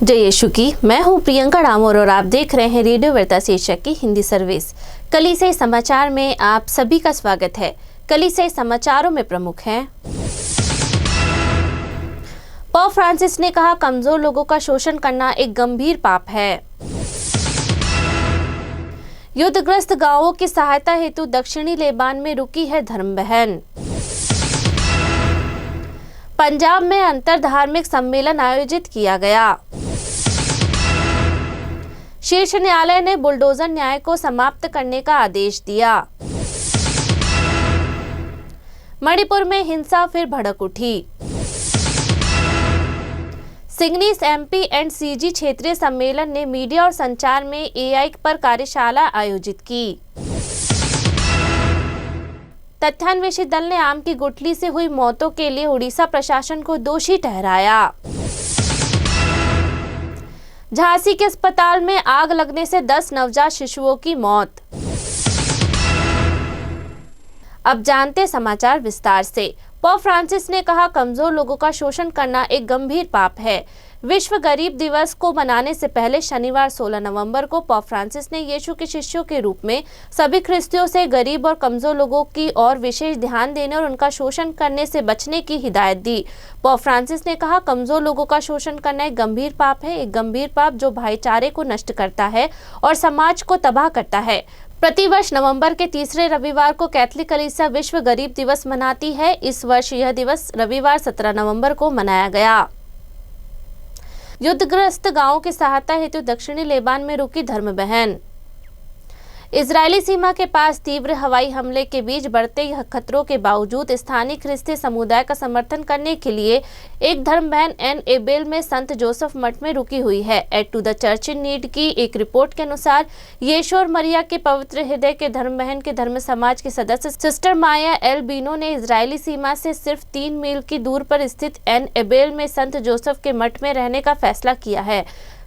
जय यीशु की। मैं हूं प्रियंका डामोर और आप देख रहे हैं रेडियो वार्ता शीर्षक की हिंदी सर्विस। कलीसिया समाचार में आप सभी का स्वागत है। कलीसिया समाचारों में प्रमुख हैं। पोप फ्रांसिस ने कहा, कमजोर लोगों का शोषण करना एक गंभीर पाप है। युद्धग्रस्त गांवों की सहायता हेतु दक्षिणी लेबान में रुकी है धर्म बहन। पंजाब में अंतर धार्मिक सम्मेलन आयोजित किया गया। शीर्ष न्यायालय ने बुलडोजर न्याय को समाप्त करने का आदेश दिया। मणिपुर में हिंसा फिर भड़क उठी। सिग्नीस एमपी एंड सीजी क्षेत्रीय सम्मेलन ने मीडिया और संचार में एआई पर कार्यशाला आयोजित की। तथ्यान्वेषी दल ने आम की गुठली से हुई मौतों के लिए उड़ीसा प्रशासन को दोषी ठहराया। झांसी के अस्पताल में आग लगने से 10 नवजात शिशुओं की मौत। अब जानते समाचार विस्तार से। पोप फ्रांसिस ने कहा, कमजोर लोगों का शोषण करना एक गंभीर पाप है। विश्व गरीब दिवस को मनाने से पहले शनिवार 16 नवंबर को पोप फ्रांसिस ने यीशु के शिष्यों के रूप में सभी ख्रिस्तियों से गरीब और कमजोर लोगों की ओर विशेष ध्यान देने और उनका शोषण करने से बचने की हिदायत दी। पोप फ्रांसिस ने कहा, कमजोर लोगों का शोषण करना एक गंभीर पाप है, एक गंभीर पाप जो भाईचारे को नष्ट करता है और समाज को तबाह करता है। प्रतिवर्ष नवंबर के तीसरे रविवार को कैथोलिक कलीसिया विश्व गरीब दिवस मनाती है। इस वर्ष यह दिवस रविवार 17 नवंबर को मनाया गया। युद्धग्रस्त गांवों की सहायता हेतु दक्षिणी लेबान में रुकी धर्म बहन। इजरायली सीमा के पास तीव्र हवाई हमले के बीच बढ़ते खतरों के बावजूद स्थानीय ख्रिस्ती समुदाय का समर्थन करने के लिए एक धर्म बहन एन एबेल में संत जोसेफ मठ में रुकी हुई है। Aid to the Church in Need की एक रिपोर्ट के अनुसार यीशु और मरिया के पवित्र हृदय के धर्म बहन के धर्म समाज के सदस्य सिस्टर माया एल बीनो ने इजरायली सीमा से सिर्फ 3 मील की दूर पर स्थित एन एबेल में संत जोसेफ के मठ में रहने का फैसला किया है।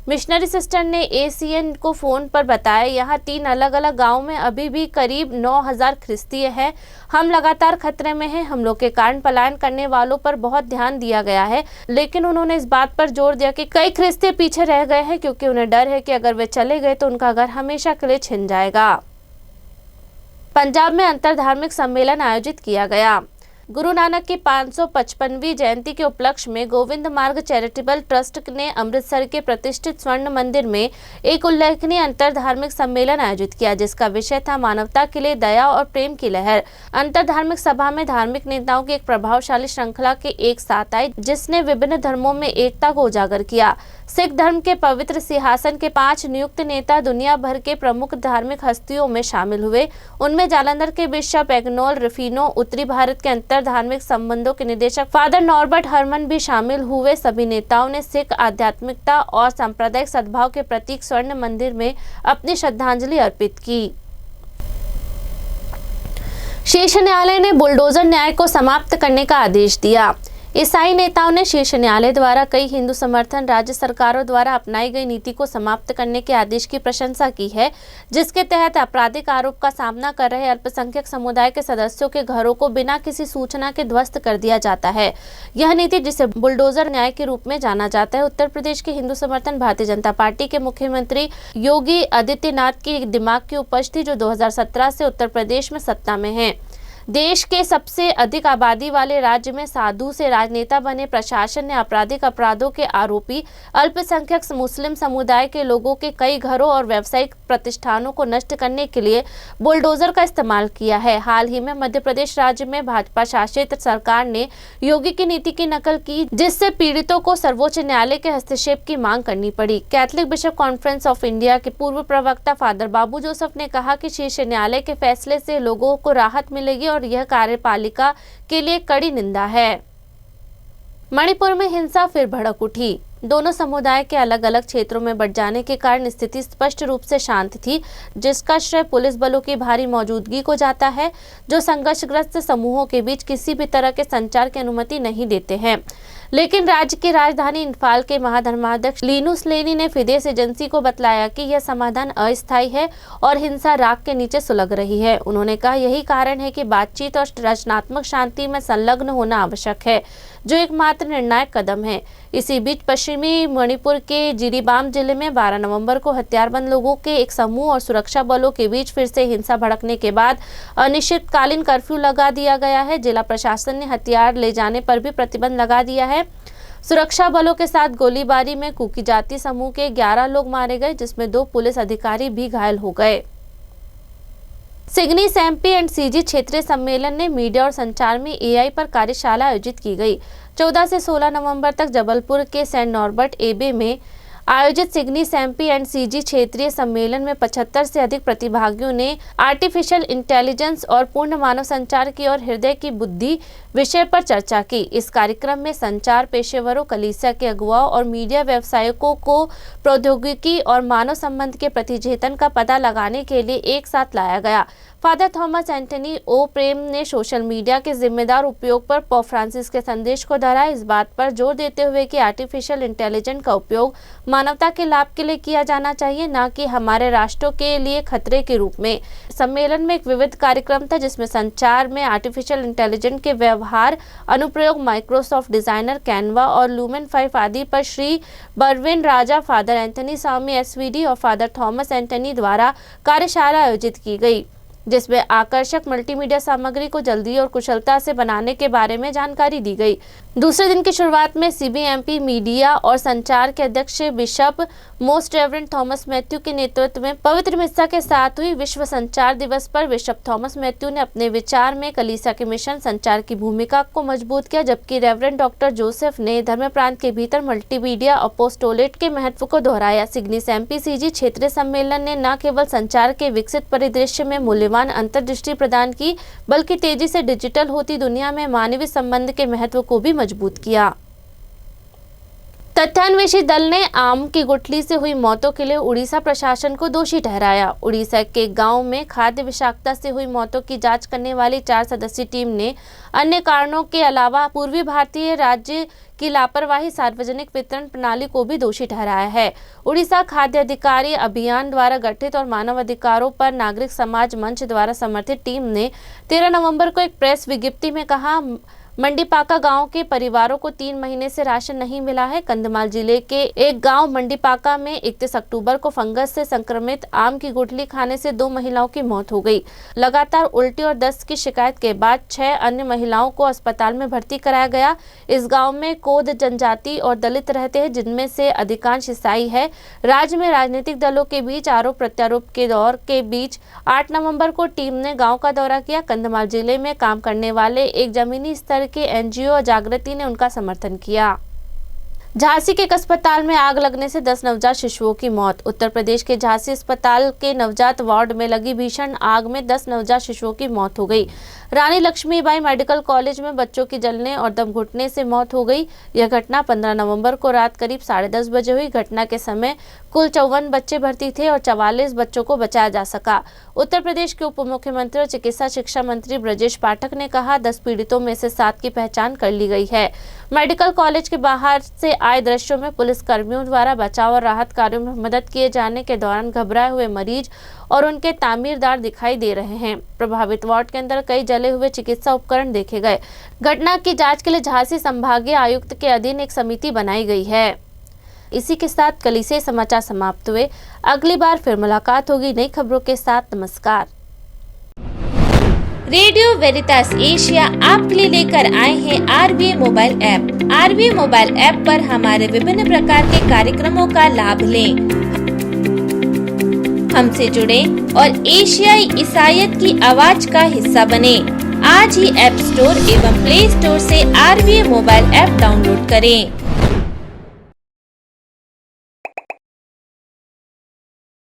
मिशनरी सिस्टर ने एसीएन को फोन पर बताया, यहाँ 3 अलग अलग गांवों में अभी भी करीब 9000 ख्रिस्तीय हैं। हम लगातार खतरे में हैं। हमलों के कारण पलायन करने वालों पर बहुत ध्यान दिया गया है, लेकिन उन्होंने इस बात पर जोर दिया कि कई ख्रिस्ती पीछे रह गए हैं क्योंकि उन्हें डर है कि अगर वे चले गए तो उनका घर हमेशा के लिए छिन जाएगा। पंजाब में अंतर धार्मिक सम्मेलन आयोजित किया गया। गुरु नानक की 555वीं जयंती के उपलक्ष्य में गोविंद मार्ग चैरिटेबल ट्रस्ट ने अमृतसर के प्रतिष्ठित स्वर्ण मंदिर में एक उल्लेखनीय अंतर धार्मिक सम्मेलन आयोजित किया, जिसका विषय था मानवता के लिए दया और प्रेम की लहर। अंतर धार्मिक सभा में धार्मिक नेताओं की एक प्रभावशाली श्रृंखला के एक साथ आई, जिसने विभिन्न धर्मों में एकता को उजागर किया। सिख धर्म के पवित्र सिंहासन के 5 नियुक्त नेता दुनिया भर के प्रमुख धार्मिक हस्तियों में शामिल हुए। उनमें जालंधर के बिशप एग्नोल रिफिनो, उत्तरी भारत के अंतर धार्मिक संबंधों के निदेशक फादर नॉर्बर्ट हरमन भी शामिल हुए। सभी नेताओं ने सिख आध्यात्मिकता और सांप्रदायिक सद्भाव के प्रतीक स्वर्ण मंदिर में अपनी श्रद्धांजलि अर्पित की। शीर्ष न्यायालय ने बुलडोजर न्याय को समाप्त करने का आदेश दिया। ईसाई नेताओं ने शीर्ष न्यायालय द्वारा कई हिंदू समर्थन राज्य सरकारों द्वारा अपनाई गई नीति को समाप्त करने के आदेश की प्रशंसा की है, जिसके तहत आपराधिक आरोप का सामना कर रहे अल्पसंख्यक समुदाय के सदस्यों के घरों को बिना किसी सूचना के ध्वस्त कर दिया जाता है। यह नीति, जिसे बुलडोजर न्याय के रूप में जाना जाता है, उत्तर प्रदेश के हिंदू समर्थन भारतीय जनता पार्टी के मुख्यमंत्री योगी आदित्यनाथ की दिमाग की उपज थी, जो 2017 से उत्तर प्रदेश में सत्ता में है। देश के सबसे अधिक आबादी वाले राज्य में साधु से राजनेता बने प्रशासन ने आपराधिक अपराधों के आरोपी अल्पसंख्यक मुस्लिम समुदाय के लोगों के कई घरों और व्यावसायिक प्रतिष्ठानों को नष्ट करने के लिए बुलडोजर का इस्तेमाल किया है। हाल ही में मध्य प्रदेश राज्य में भाजपा शासित सरकार ने योगी की नीति की नकल की, जिससे पीड़ितों को सर्वोच्च न्यायालय के हस्तक्षेप की मांग करनी पड़ी। Catholic bishop conference of India के पूर्व प्रवक्ता फादर बाबू जोसेफ ने कहा कि शीर्ष न्यायालय के फैसले से लोगों को राहत मिलेगी और यह कार्यपालिका के लिए कड़ी निंदा है। मणिपुर में हिंसा फिर भड़क उठी। दोनों समुदाय के अलग अलग क्षेत्रों में बढ़ जाने के कारण स्थिति स्पष्ट रूप से शांत थी, जिसका श्रेय पुलिस बलों की भारी मौजूदगी को जाता है, जो संघर्षग्रस्त समूहों के बीच किसी भी तरह के संचार की अनुमति नहीं देते हैं। लेकिन राज्य की राजधानी इम्फाल के महाधर्माध्यक्ष लीनुस लेनी ने फिदेस एजेंसी को बतलाया कि यह समाधान अस्थायी है और हिंसा राख के नीचे सुलग रही है। उन्होंने कहा, यही कारण है कि बातचीत और रचनात्मक शांति में संलग्न होना आवश्यक है, जो एकमात्र निर्णायक कदम है। इसी बीच पश्चिमी मणिपुर के जिरीबाम जिले में 12 नवंबर को हथियारबंद लोगों के एक समूह और सुरक्षा बलों के बीच फिर से हिंसा भड़कने के बाद अनिश्चितकालीन कर्फ्यू लगा दिया गया है। जिला प्रशासन ने हथियार ले जाने पर भी प्रतिबंध लगा दिया है। सुरक्षा बलों के साथ गोलीबारी में कुकी जाति समूह के 11 लोग मारे गए, जिसमें 2 पुलिस अधिकारी भी घायल हो गए। सिग्नीस एमपी एंड सीजी क्षेत्रीय सम्मेलन ने मीडिया और संचार में एआई पर कार्यशाला आयोजित की गई। 14 से 16 नवंबर तक जबलपुर के सेंट नॉर्बर्ट एबे में आयोजित सिग्नीस एमपी एंड सीजी क्षेत्रीय सम्मेलन में 75 से अधिक प्रतिभागियों ने आर्टिफिशियल इंटेलिजेंस और पूर्ण मानव संचार की और हृदय की बुद्धि विषय पर चर्चा की। इस कार्यक्रम में संचार पेशेवरों, कलीसिया के अगुवाओं और मीडिया व्यवसायिकों को प्रौद्योगिकी और मानव संबंध के प्रतिचेतन का पता लगाने के लिए एक साथ लाया गया। फादर थॉमस एंटनी ओ प्रेम ने सोशल मीडिया के जिम्मेदार उपयोग पर पोप फ्रांसिस के संदेश को दोहराया, इस बात पर जोर देते हुए कि आर्टिफिशियल इंटेलिजेंस का उपयोग मानवता के लाभ के लिए किया जाना चाहिए, न कि हमारे राष्ट्रों के लिए खतरे के रूप में। सम्मेलन में एक विविध कार्यक्रम था, जिसमें संचार में आर्टिफिशियल इंटेलिजेंस के व्यवहार, अनुप्रयोग, माइक्रोसॉफ्ट डिजाइनर, कैनवा और लूमेन 5 आदि पर श्री बर्विन राजा, फादर एंटनी स्वामी एसवीडी और फादर थॉमस एंटनी द्वारा कार्यशाला आयोजित की गई, जिसमें आकर्षक मल्टीमीडिया सामग्री को जल्दी और कुशलता से बनाने के बारे में जानकारी दी गई। दूसरे दिन की शुरुआत में सीबीएमपी मीडिया और संचार के अध्यक्ष bishop most reverend Thomas Matthew के नेतृत्व में पवित्र मिस्सा के साथ हुई। विश्व संचार दिवस पर बिशप थॉमस मैथ्यू ने अपने विचार में कलीसिया के मिशन संचार की भूमिका को मजबूत किया, जबकि रेवरेंड डॉक्टर जोसेफ ने धर्म प्रांत के भीतर मल्टीमीडिया अपोस्टोलेट के महत्व को दोहराया। सिग्नीस एमपी सीजी क्षेत्रीय सम्मेलन ने न केवल संचार के विकसित परिदृश्य में मूल्यवान अंतर्दृष्टि प्रदान की, बल्कि तेजी से डिजिटल होती दुनिया में मानवीय संबंध के महत्व को भी मजबूत किया। तथ्यान्वेषी दल ने आम की गुठली से हुई मौतों के लिए उड़ीसा प्रशासन को दोषी ठहराया। उड़ीसा के गांव में खाद्य विषाक्तता से हुई मौतों की जांच करने वाली 4 सदस्यीय टीम ने अन्य कारणों के अलावा पूर्वी भारतीय राज्य की लापरवाही सार्वजनिक वितरण प्रणाली को भी दोषी ठहराया है। उड़ीसा खाद्य अधिकारी अभियान द्वारा गठित और मानव अधिकारों पर नागरिक समाज मंच द्वारा समर्थित टीम ने 13 नवंबर को एक प्रेस विज्ञप्ति में कहा, मंडीपाका गांव के परिवारों को 3 महीने से राशन नहीं मिला है। कंधमाल जिले के एक गांव मंडीपाका में 31 अक्टूबर को फंगस से संक्रमित आम की गुठली खाने से 2 महिलाओं की मौत हो गई। लगातार उल्टी और दस्त की शिकायत के बाद 6 अन्य महिलाओं को अस्पताल में भर्ती कराया गया। इस गांव में कोद जनजाति और दलित रहते हैं, जिनमें से अधिकांश ईसाई है। राज्य में राजनीतिक दलों के बीच आरोप प्रत्यारोप के दौर के बीच 8 नवंबर को टीम ने गाँव का दौरा किया। कंधमाल जिले में काम करने वाले एक जमीनी स्तर के एनजीओ जागृति ने उनका समर्थन किया। झांसी के एक अस्पताल में आग लगने से 10 नवजात शिशुओं की मौत। उत्तर प्रदेश के झांसी अस्पताल के नवजात वार्ड में लगी भीषण आग में 10 नवजात शिशुओं की मौत हो गई। रानी लक्ष्मीबाई मेडिकल कॉलेज में बच्चों की जलने और दम घुटने से मौत हो गई। यह घटना 15 नवंबर को रात करीब 10:30 बजे हुई। घटना के समय कुल 54 बच्चे भर्ती थे और 44 बच्चों को बचाया जा सका। उत्तर प्रदेश के उप मुख्यमंत्री और चिकित्सा शिक्षा मंत्री ब्रजेश पाठक ने कहा, 10 पीड़ितों में से 7 की पहचान कर ली गई है। मेडिकल कॉलेज के बाहर से आए दृश्यों में पुलिस कर्मियों द्वारा बचाव और राहत कार्यों में मदद किए जाने के दौरान घबराए हुए मरीज और उनके तामीरदार दिखाई दे रहे हैं। प्रभावित वार्ड के अंदर कई जले हुए चिकित्सा उपकरण देखे गए। घटना की जांच के लिए झांसी संभागीय आयुक्त के अधीन एक समिति बनाई गई है। इसी के साथ कलीसिया समाचार समाप्त हुए। अगली बार फिर मुलाकात होगी नई खबरों के साथ। नमस्कार। रेडियो वेरितास एशिया आपके लिए लेकर आए हैं आरवीए मोबाइल ऐप। आरवीए मोबाइल ऐप पर हमारे विभिन्न प्रकार के कार्यक्रमों का लाभ लें, हमसे जुड़े और एशियाई ईसाईयत की आवाज का हिस्सा बने। आज ही ऐप स्टोर एवं प्ले स्टोर से आरवीए मोबाइल ऐप डाउनलोड करें।